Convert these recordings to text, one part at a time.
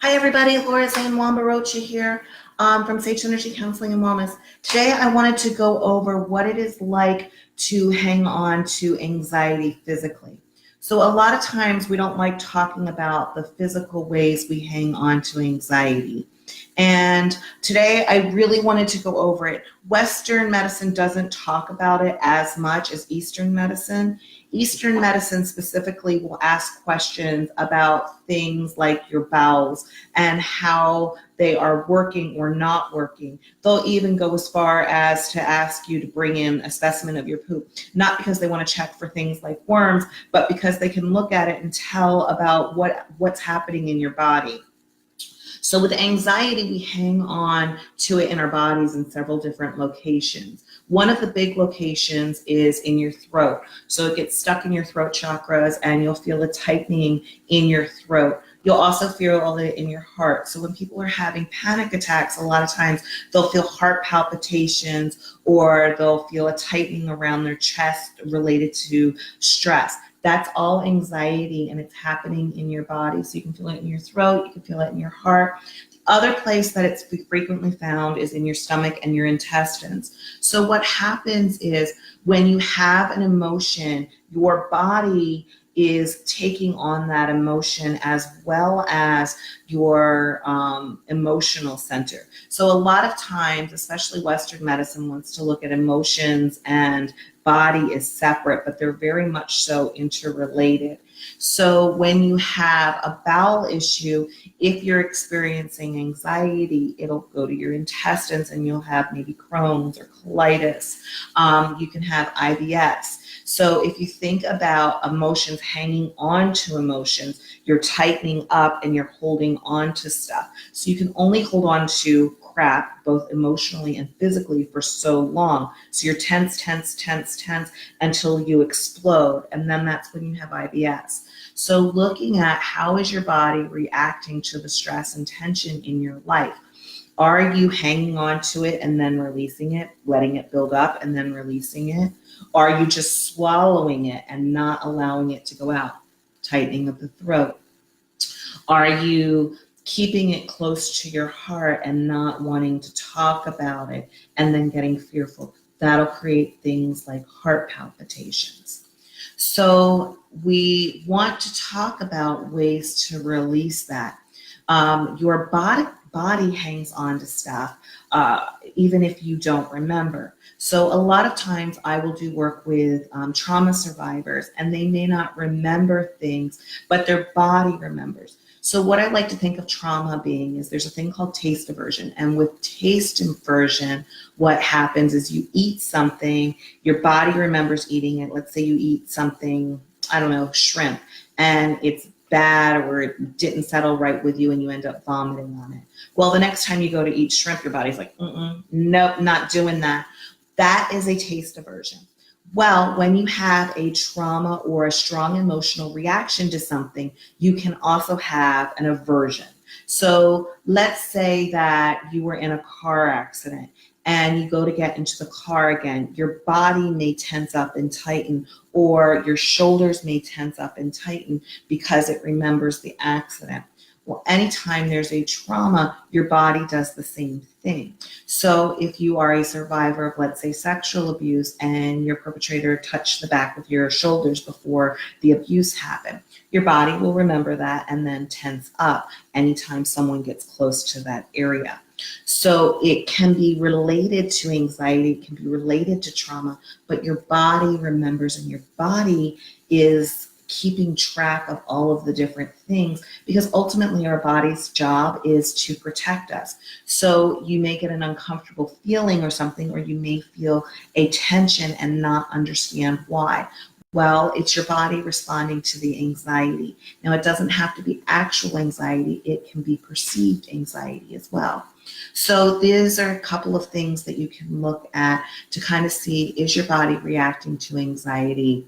Hi everybody, Laura Zane Wambarocha here from Sage Energy Counseling and Wellness. Today I wanted to go over what it is like to hang on to anxiety physically. So a lot of times we don't like talking about the physical ways we hang on to anxiety. And today I really wanted to go over it. Western medicine doesn't talk about it as much as Eastern medicine. Eastern medicine specifically will ask questions about things like your bowels and how they are working or not working. They'll even go as far as to ask you to bring in a specimen of your poop, not because they want to check for things like worms, but because they can look at it and tell about what's happening in your body. So with anxiety, we hang on to it in our bodies in several different locations. One of the big locations is in your throat. So it gets stuck in your throat chakras and you'll feel a tightening in your throat. You'll also feel it in your heart. So when people are having panic attacks, a lot of times they'll feel heart palpitations or they'll feel a tightening around their chest related to stress. That's all anxiety and it's happening in your body. So you can feel it in your throat, you can feel it in your heart. The other place that it's frequently found is in your stomach and your intestines. So what happens is when you have an emotion, your body is taking on that emotion as well as your emotional center. So a lot of times, especially Western medicine wants to look at emotions and body is separate, but they're very much so interrelated. So when you have a bowel issue, if you're experiencing anxiety, it'll go to your intestines and you'll have maybe Crohn's or colitis. You can have IBS. So if you think about emotions, hanging on to emotions, you're tightening up and you're holding on to stuff. So you can only hold on to crap, both emotionally and physically, for so long. So you're tense until you explode. And then that's when you have IBS. So looking at how is your body reacting to the stress and tension in your life. Are you hanging on to it and then releasing it, letting it build up and then releasing it? Are you just swallowing it and not allowing it to go out? Tightening of the throat. Are you keeping it close to your heart and not wanting to talk about it and then getting fearful? That'll create things like heart palpitations. So we want to talk about ways to release that. Your body hangs on to stuff, even if you don't remember. So a lot of times I will do work with trauma survivors and they may not remember things, but their body remembers. So what I like to think of trauma being is there's a thing called taste aversion. And with taste aversion, what happens is you eat something, your body remembers eating it. Let's say you eat something, I don't know, shrimp, and it's bad or it didn't settle right with you and you end up vomiting on it. Well, the next time you go to eat shrimp, your body's like, nope, not doing that. That is a taste aversion. Well, when you have a trauma or a strong emotional reaction to something, you can also have an aversion. So let's say that you were in a car accident and you go to get into the car again, your body may tense up and tighten, or your shoulders may tense up and tighten because it remembers the accident. Well, anytime there's a trauma, your body does the same thing. So if you are a survivor of, let's say, sexual abuse and your perpetrator touched the back of your shoulders before the abuse happened, your body will remember that and then tense up anytime someone gets close to that area. So it can be related to anxiety, it can be related to trauma, but your body remembers and your body is keeping track of all of the different things because ultimately our body's job is to protect us. So you may get an uncomfortable feeling or something, or you may feel a tension and not understand why. Well, it's your body responding to the anxiety. Now, it doesn't have to be actual anxiety. It can be perceived anxiety as well. So these are a couple of things that you can look at to kind of see, is your body reacting to anxiety?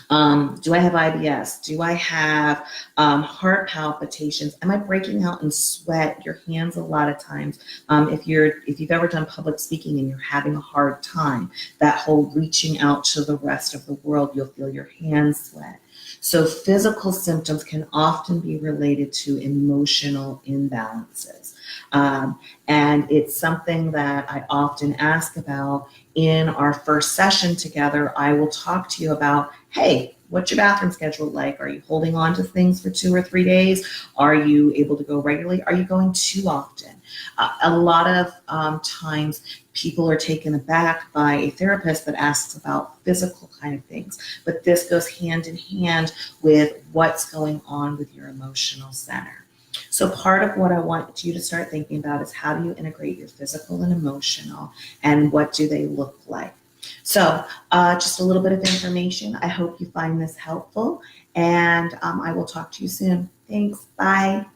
Do I have IBS? Do I have heart palpitations? Am I breaking out in sweat? Your hands a lot of times. If you've ever done public speaking and you're having a hard time, that whole reaching out to the rest of the world, you'll feel your hands sweat. So physical symptoms can often be related to emotional imbalances. And it's something that I often ask about in our first session together. I will talk to you about, hey, what's your bathroom schedule like? Are you holding on to things for 2 or 3 days? Are you able to go regularly? Are you going too often? A lot of times people are taken aback by a therapist that asks about physical kind of things, but this goes hand in hand with what's going on with your emotional center. So part of what I want you to start thinking about is, how do you integrate your physical and emotional, and what do they look like? So just a little bit of information. I hope you find this helpful, and I will talk to you soon. Thanks. Bye.